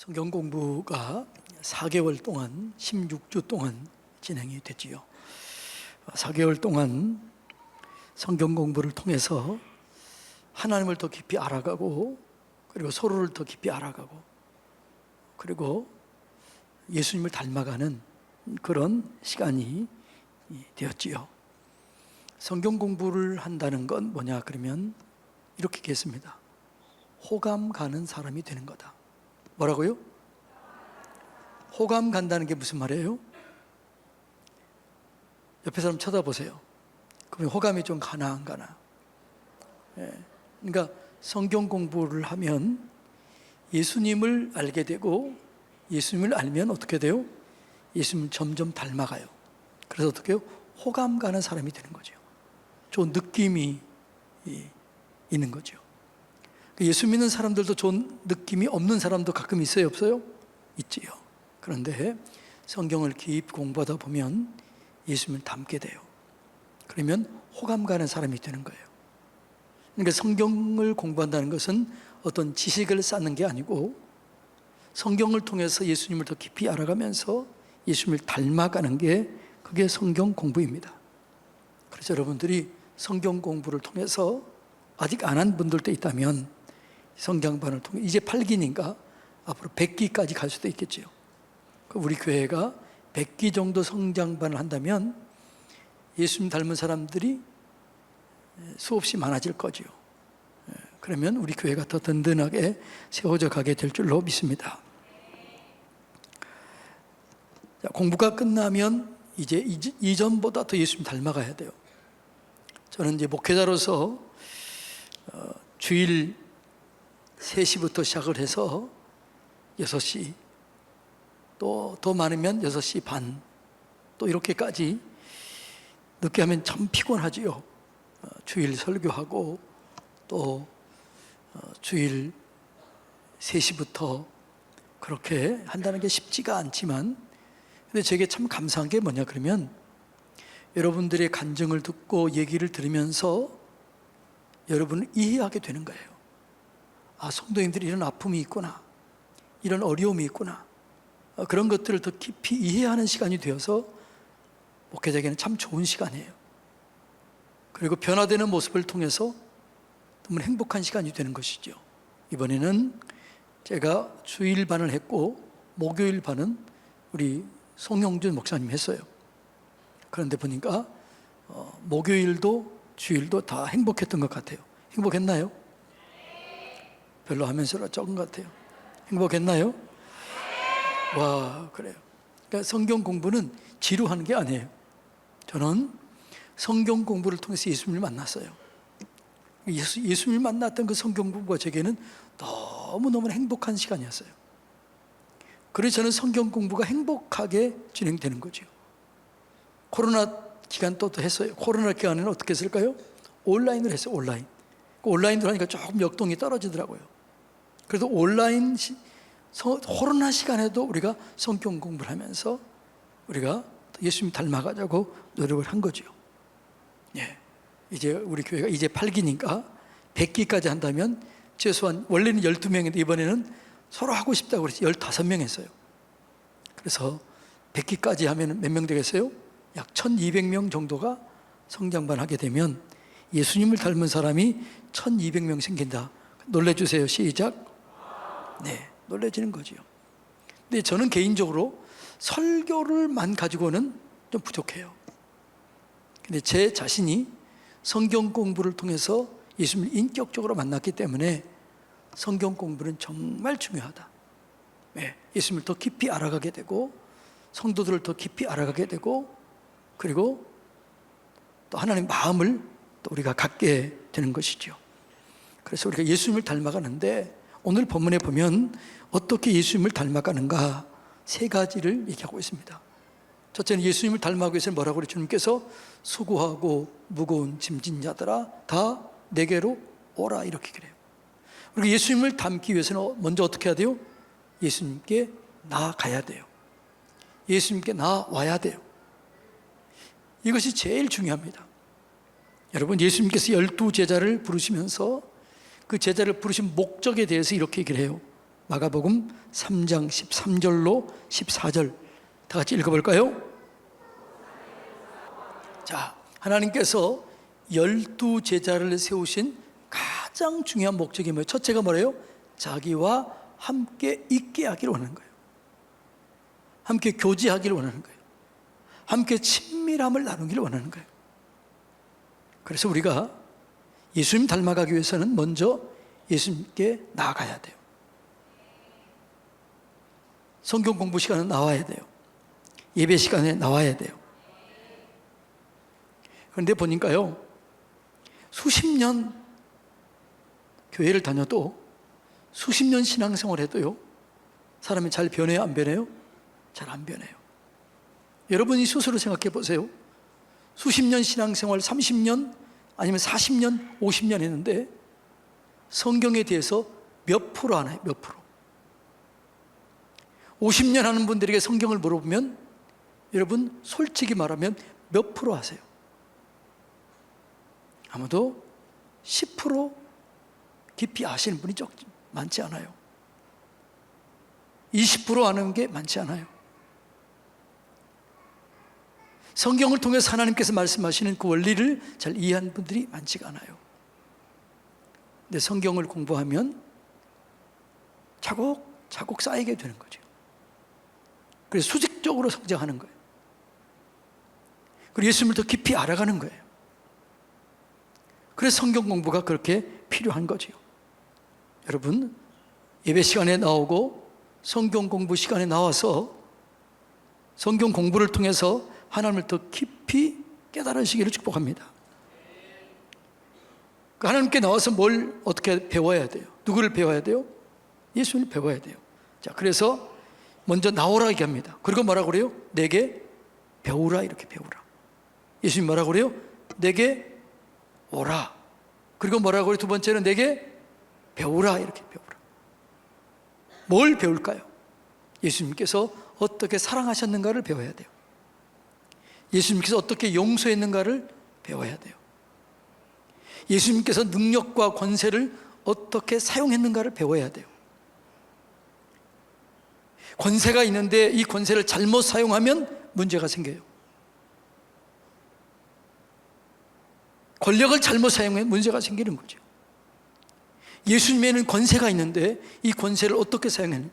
성경 공부가 4개월 동안 16주 동안 진행이 됐지요. 4개월 동안 성경 공부를 통해서 하나님을 더 깊이 알아가고, 그리고 서로를 더 깊이 알아가고, 그리고 예수님을 닮아가는 그런 시간이 되었지요. 성경 공부를 한다는 건 뭐냐 그러면 이렇게 얘기했습니다. 호감 가는 사람이 되는 거다. 뭐라고요? 호감 간다는 게 무슨 말이에요? 옆에 사람 쳐다보세요. 그러면 호감이 좀 가나 안 가나? 그러니까 성경 공부를 하면 예수님을 알게 되고, 예수님을 알면 어떻게 돼요? 예수님을 점점 닮아가요. 그래서 어떻게 해요? 호감 가는 사람이 되는 거죠. 좋은 느낌이 있는 거죠. 예수 믿는 사람들도 좋은 느낌이 없는 사람도 가끔 있어요, 없어요? 있지요. 그런데 성경을 깊이 공부하다 보면 예수님을 닮게 돼요. 그러면 호감 가는 사람이 되는 거예요. 그러니까 성경을 공부한다는 것은 어떤 지식을 쌓는 게 아니고, 성경을 통해서 예수님을 더 깊이 알아가면서 예수님을 닮아가는 게, 그게 성경 공부입니다. 그래서 여러분들이 성경 공부를 통해서 아직 안 한 분들도 있다면 성경반을 통해 이제 8기니까 앞으로 100기까지 갈 수도 있겠죠. 우리 교회가 100기 정도 성장반을 한다면 예수님 닮은 사람들이 수없이 많아질 거죠. 그러면 우리 교회가 더 든든하게 세워져 가게 될 줄로 믿습니다. 공부가 끝나면 이제 이전보다 더 예수님 닮아가야 돼요. 저는 이제 목회자로서 주일 3시부터 시작을 해서 6시, 또 더 많으면 6시 반, 또 이렇게까지 늦게 하면 참 피곤하지요. 주일 설교하고 또 주일 3시부터 그렇게 한다는 게 쉽지가 않지만, 근데 제게 참 감사한 게 뭐냐 그러면 여러분들의 간증을 듣고 얘기를 들으면서 여러분을 이해하게 되는 거예요. 아, 성도님들이 이런 아픔이 있구나, 이런 어려움이 있구나, 그런 것들을 더 깊이 이해하는 시간이 되어서 목회자에게는 참 좋은 시간이에요. 그리고 변화되는 모습을 통해서 너무 행복한 시간이 되는 것이죠. 이번에는 제가 주일반을 했고 목요일반은 우리 송영준 목사님 했어요. 그런데 보니까 목요일도 주일도 다 행복했던 것 같아요. 행복했나요? 별로 하면서라 적은 것 같아요. 행복했나요? 와, 그래요. 그러니까 성경 공부는 지루하는 게 아니에요. 저는 성경 공부를 통해서 예수님을 만났어요. 예수님을 만났던 그 성경 공부가 제게는 너무너무 행복한 시간이었어요. 그래서 저는 성경 공부가 행복하게 진행되는 거죠. 코로나 기간 또 했어요. 코로나 기간에는 어떻게 했을까요? 온라인으로 했어요. 온라인으로 하니까 조금 역동이 떨어지더라고요. 그래서 온라인 코로나 시간에도 우리가 성경 공부를 하면서 우리가 예수님 닮아가자고 노력을 한 거죠. 예. 이제 우리 교회가 이제 8기니까 100기까지 한다면 최소한 원래는 12명인데 이번에는 서로 하고 싶다고 그래서 15명 했어요. 그래서 100기까지 하면 몇 명 되겠어요? 약 1200명 정도가 성장반 하게 되면 예수님을 닮은 사람이 1200명 생긴다. 놀래주세요. 시작. 네, 놀래지는 거죠. 근데 저는 개인적으로 설교를만 가지고는 좀 부족해요. 근데 제 자신이 성경 공부를 통해서 예수님을 인격적으로 만났기 때문에 성경 공부는 정말 중요하다. 네, 예수님을 더 깊이 알아가게 되고, 성도들을 더 깊이 알아가게 되고, 그리고 또 하나님의 마음을 또 우리가 갖게 되는 것이죠. 그래서 우리가 예수님을 닮아가는데, 오늘 본문에 보면 어떻게 예수님을 닮아가는가 3가지를 얘기하고 있습니다. 첫째는 예수님을 닮아가기 위해서 뭐라고 그래요? 주님께서 수고하고 무거운 짐진 자들아 다 내게로 오라, 이렇게 그래요. 우리가 예수님을 닮기 위해서는 먼저 어떻게 해야 돼요? 예수님께 나아가야 돼요. 예수님께 나와야 돼요. 이것이 제일 중요합니다. 여러분, 예수님께서 12 제자를 부르시면서 그 제자를 부르신 목적에 대해서 이렇게 얘기를 해요. 마가복음 3장 13절로 14절 다 같이 읽어볼까요? 자, 하나님께서 12제자를 세우신 가장 중요한 목적이 뭐예요? 첫째가 뭐래요? 자기와 함께 있게 하기를 원하는 거예요. 함께 교제하기를 원하는 거예요. 함께 친밀함을 나누기를 원하는 거예요. 그래서 우리가 예수님 닮아가기 위해서는 먼저 예수님께 나아가야 돼요. 성경 공부 시간에 나와야 돼요. 예배 시간에 나와야 돼요. 그런데 보니까요, 수십 년 교회를 다녀도, 수십 년 신앙생활 해도요, 사람이 잘 변해요, 안 변해요? 잘 안 변해요. 여러분이 스스로 생각해 보세요. 수십 년 신앙생활, 30년 아니면 40년, 50년 했는데 성경에 대해서 몇 프로 아나요? 몇 프로? 50년 하는 분들에게 성경을 물어보면 여러분 솔직히 말하면 몇 프로 아세요? 아무도 10% 깊이 아시는 분이 많지 않아요. 20% 아는 게 많지 않아요. 성경을 통해서 하나님께서 말씀하시는 그 원리를 잘 이해하는 분들이 많지가 않아요. 근데 성경을 공부하면 차곡차곡 쌓이게 되는 거죠. 그래서 수직적으로 성장하는 거예요. 그리고 예수님을 더 깊이 알아가는 거예요. 그래서 성경 공부가 그렇게 필요한 거죠. 여러분, 예배 시간에 나오고 성경 공부 시간에 나와서 성경 공부를 통해서 하나님을 더 깊이 깨달으시기를 축복합니다. 하나님께 나와서 뭘 어떻게 배워야 돼요? 누구를 배워야 돼요? 예수님을 배워야 돼요. 자, 그래서 먼저 나오라 얘기합니다. 그리고 뭐라고 그래요? 내게 배우라, 이렇게 배우라. 예수님 뭐라고 그래요? 내게 오라. 그리고 뭐라고 그래요? 두 번째는 내게 배우라, 이렇게 배우라. 뭘 배울까요? 예수님께서 어떻게 사랑하셨는가를 배워야 돼요. 예수님께서 어떻게 용서했는가를 배워야 돼요. 예수님께서 능력과 권세를 어떻게 사용했는가를 배워야 돼요. 권세가 있는데 이 권세를 잘못 사용하면 문제가 생겨요. 권력을 잘못 사용하면 문제가 생기는 거죠. 예수님에는 권세가 있는데 이 권세를 어떻게 사용했느냐.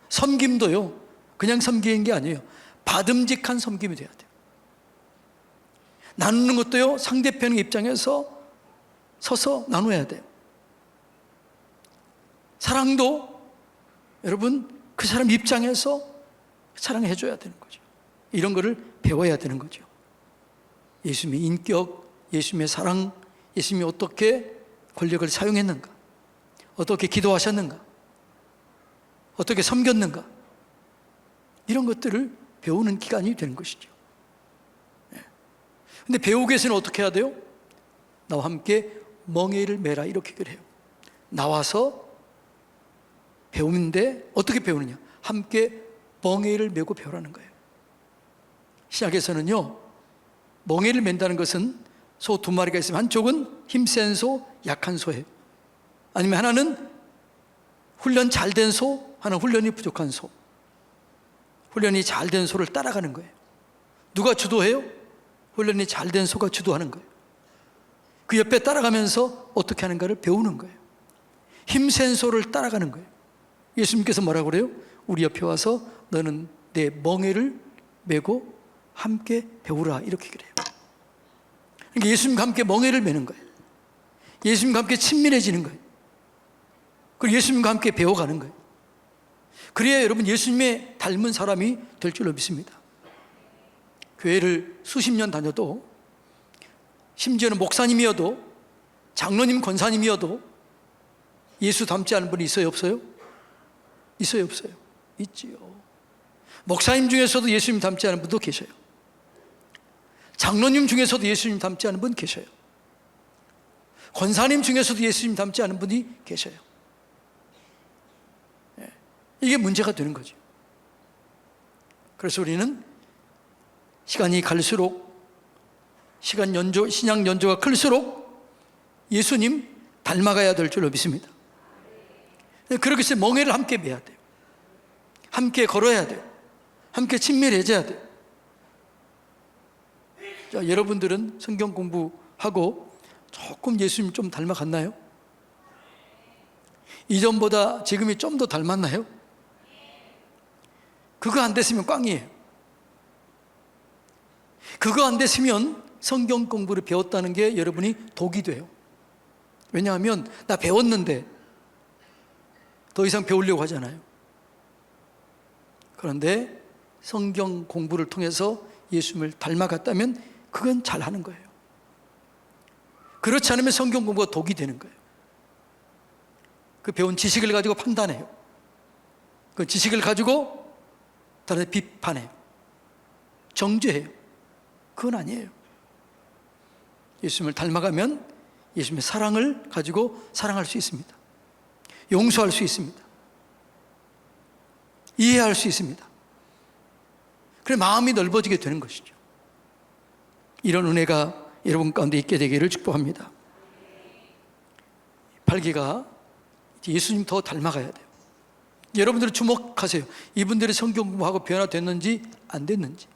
섬김도요, 그냥 섬기는 게 아니에요. 받음직한 섬김이 돼야 돼요. 나누는 것도요, 상대편의 입장에서 서서 나눠야 돼요. 사랑도 여러분 그 사람 입장에서 사랑해 줘야 되는 거죠. 이런 거를 배워야 되는 거죠. 예수님의 인격, 예수님의 사랑, 예수님이 어떻게 권력을 사용했는가, 어떻게 기도하셨는가, 어떻게 섬겼는가, 이런 것들을 배우는 기간이 되는 것이죠. 근데 배우기 위해서는 어떻게 해야 돼요? 나와 함께 멍에를 매라, 이렇게 그래요. 나와서 배우는데 어떻게 배우느냐? 함께 멍에를 메고 배우라는 거예요. 신약에서는요, 멍에를 맨다는 것은 소 두 마리가 있으면 한쪽은 힘센 소, 약한 소예요. 아니면 하나는 훈련 잘 된 소, 하나는 훈련이 부족한 소. 훈련이 잘 된 소를 따라가는 거예요. 누가 주도해요? 훈련이 잘 된 소가 주도하는 거예요. 그 옆에 따라가면서 어떻게 하는가를 배우는 거예요. 힘센 소를 따라가는 거예요. 예수님께서 뭐라고 그래요? 우리 옆에 와서 너는 내 멍에를 메고 함께 배우라, 이렇게 그래요. 그러니까 예수님과 함께 멍에를 메는 거예요. 예수님과 함께 친밀해지는 거예요. 그리고 예수님과 함께 배워가는 거예요. 그래야 여러분 예수님의 닮은 사람이 될 줄로 믿습니다. 교회를 수십 년 다녀도, 심지어는 목사님이어도, 장로님, 권사님이어도 예수 닮지 않은 분이 있어요, 없어요? 있어요, 없어요? 있지요. 목사님 중에서도 예수님 닮지 않은 분도 계셔요. 장로님 중에서도 예수님 닮지 않은 분 계셔요. 권사님 중에서도 예수님 닮지 않은 분이 계셔요. 이게 문제가 되는 거죠. 그래서 우리는 시간이 갈수록, 신약 연조가 클수록 예수님 닮아가야 될 줄로 믿습니다. 그렇게 해서 멍에를 함께 매야 돼요. 함께 걸어야 돼요. 함께 친밀해져야 돼요. 자, 여러분들은 성경 공부하고 조금 예수님 좀 닮아갔나요? 이전보다 지금이 좀 더 닮았나요? 그거 안 됐으면 꽝이에요. 그거 안 됐으면 성경 공부를 배웠다는 게 여러분이 독이 돼요. 왜냐하면 나 배웠는데 더 이상 배우려고 하잖아요. 그런데 성경 공부를 통해서 예수님을 닮아갔다면 그건 잘하는 거예요. 그렇지 않으면 성경 공부가 독이 되는 거예요. 그 배운 지식을 가지고 판단해요. 그 지식을 가지고 다른 데 비판해요. 정죄해요. 그건 아니에요. 예수님을 닮아가면 예수님의 사랑을 가지고 사랑할 수 있습니다. 용서할 수 있습니다. 이해할 수 있습니다. 그래 마음이 넓어지게 되는 것이죠. 이런 은혜가 여러분 가운데 있게 되기를 축복합니다. 8기가 예수님 더 닮아가야 돼요. 여러분들은 주목하세요. 이분들이 성경 공부하고 변화됐는지 안 됐는지,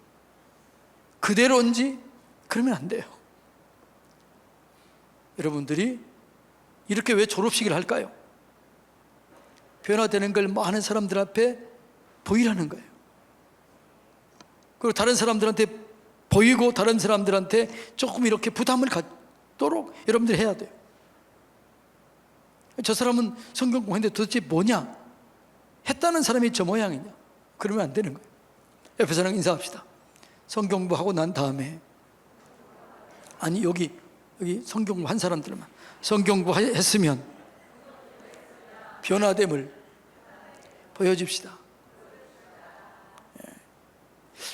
그대로인지 그러면 안 돼요. 여러분들이 이렇게 왜 졸업식을 할까요? 변화되는 걸 많은 사람들 앞에 보이라는 거예요. 그리고 다른 사람들한테 보이고 다른 사람들한테 조금 이렇게 부담을 갖도록 여러분들이 해야 돼요. 저 사람은 성경 공부했는데 도대체 뭐냐? 했다는 사람이 저 모양이냐? 그러면 안 되는 거예요. 옆에 사람 인사합시다. 성경 공부하고 난 다음에, 아니 여기 성경 공부 한 사람들만 성경 공부 했으면 변화됨을 보여줍시다.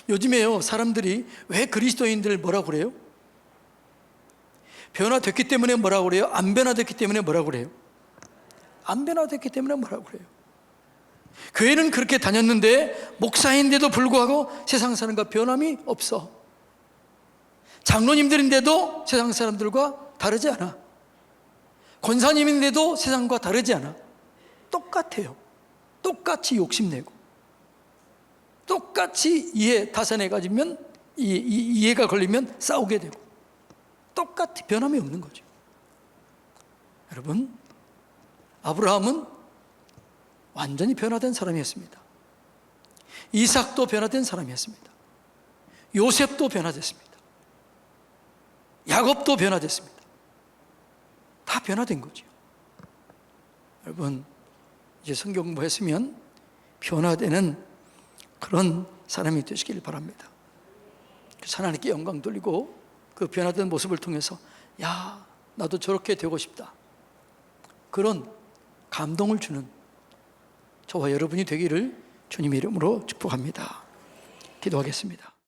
요즘에요 사람들이 왜 그리스도인들 뭐라고 그래요? 변화됐기 때문에 뭐라고 그래요? 안 변화됐기 때문에 뭐라고 그래요? 안 변화됐기 때문에 뭐라고 그래요? 교회는 그렇게 다녔는데 목사인데도 불구하고 세상 사람과 변함이 없어. 장로님들인데도 세상 사람들과 다르지 않아. 권사님인데도 세상과 다르지 않아. 똑같아요. 똑같이 욕심내고 똑같이 이해 다산해 가지면 이해가 걸리면 싸우게 되고 똑같이 변함이 없는 거죠. 여러분, 아브라함은 완전히 변화된 사람이었습니다. 이삭도 변화된 사람이었습니다. 요셉도 변화됐습니다. 야곱도 변화됐습니다. 다 변화된 거죠. 여러분, 이제 성경 공부했으면 변화되는 그런 사람이 되시길 바랍니다. 하나님께 영광 돌리고 그 변화된 모습을 통해서 야, 나도 저렇게 되고 싶다. 그런 감동을 주는 저와 여러분이 되기를 주님의 이름으로 축복합니다. 기도하겠습니다.